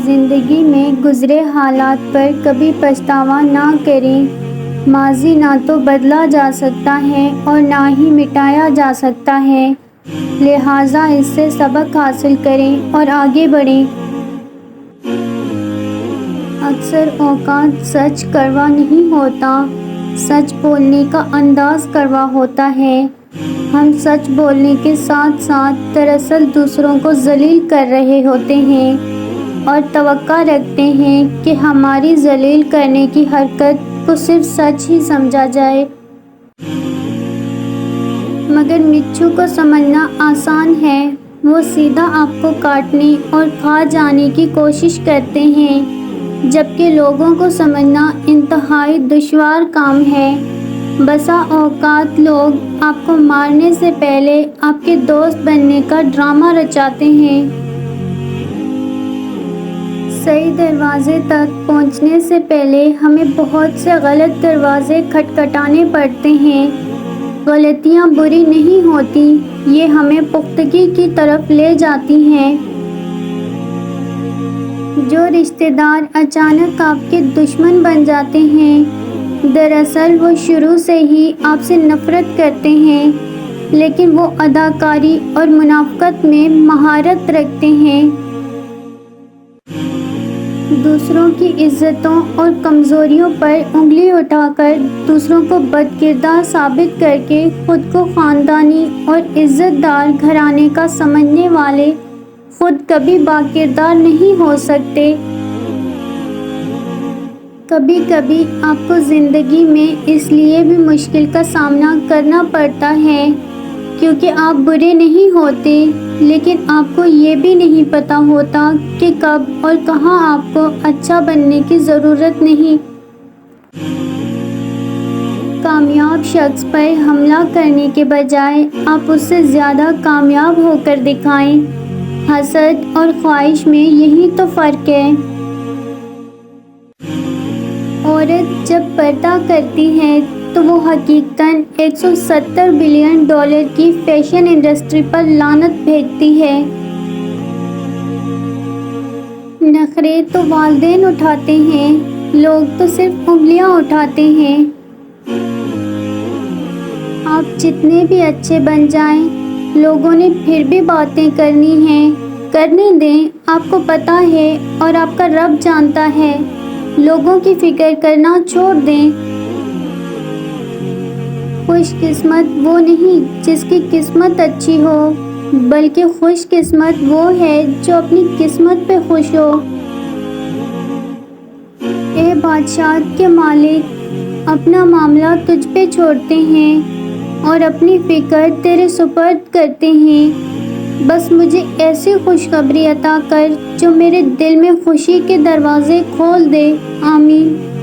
زندگی میں گزرے حالات پر کبھی پچھتاوا نہ کریں۔ ماضی نہ تو بدلا جا سکتا ہے اور نہ ہی مٹایا جا سکتا ہے، لہٰذا اس سے سبق حاصل کریں اور آگے بڑھیں۔ اکثر اوقات سچ کڑوا نہیں ہوتا، سچ بولنے کا انداز کڑوا ہوتا ہے۔ ہم سچ بولنے کے ساتھ ساتھ دراصل دوسروں کو ذلیل کر رہے ہوتے ہیں اور توقع رکھتے ہیں کہ ہماری ذلیل کرنے کی حرکت کو صرف سچ ہی سمجھا جائے۔ مگر مچھو کو سمجھنا آسان ہے، وہ سیدھا آپ کو کاٹنے اور کھا جانے کی کوشش کرتے ہیں، جبکہ لوگوں کو سمجھنا انتہائی دشوار کام ہے۔ بسا اوقات لوگ آپ کو مارنے سے پہلے آپ کے دوست بننے کا ڈرامہ رچاتے ہیں۔ صحیح دروازے تک پہنچنے سے پہلے ہمیں بہت سے غلط دروازے کھٹکھٹانے پڑتے ہیں۔ غلطیاں بری نہیں ہوتی، یہ ہمیں پختگی کی طرف لے جاتی ہیں۔ جو رشتہ دار اچانک آپ کے دشمن بن جاتے ہیں، دراصل وہ شروع سے ہی آپ سے نفرت کرتے ہیں، لیکن وہ اداکاری اور منافقت میں مہارت رکھتے ہیں۔ دوسروں کی عزتوں اور کمزوریوں پر انگلی اٹھا کر دوسروں کو بدکردار ثابت کر کے خود کو خاندانی اور عزت دار گھرانے کا سمجھنے والے خود کبھی باکردار نہیں ہو سکتے۔ کبھی کبھی آپ کو زندگی میں اس لیے بھی مشکل کا سامنا کرنا پڑتا ہے کیونکہ آپ برے نہیں ہوتے، لیکن آپ کو یہ بھی نہیں پتہ ہوتا کہ کب اور کہاں آپ کو اچھا بننے کی ضرورت نہیں۔ کامیاب شخص پر حملہ کرنے کے بجائے آپ اس سے زیادہ کامیاب ہو کر دکھائیں۔ حسد اور خواہش میں یہی تو فرق ہے۔ عورت جب پردہ کرتی ہے تو وہ حقیقتاً $170 بلین کی فیشن انڈسٹری پر لعنت بھیجتی ہے۔ نخرے تو والدین اٹھاتے ہیں، لوگ تو صرف انگلیاں اٹھاتے ہیں۔ آپ جتنے بھی اچھے بن جائیں، لوگوں نے پھر بھی باتیں کرنی ہیں۔ کرنے دیں، آپ کو پتہ ہے اور آپ کا رب جانتا ہے۔ لوگوں کی فکر کرنا چھوڑ دیں۔ خوش قسمت وہ نہیں جس کی قسمت اچھی ہو، بلکہ خوش قسمت وہ ہے جو اپنی قسمت پہ خوش ہو۔ اے بادشاہت کے مالک، اپنا معاملہ تجھ پہ چھوڑتے ہیں اور اپنی فکر تیرے سپرد کرتے ہیں۔ بس مجھے ایسی خوشخبری عطا کر جو میرے دل میں خوشی کے دروازے کھول دے۔ آمین۔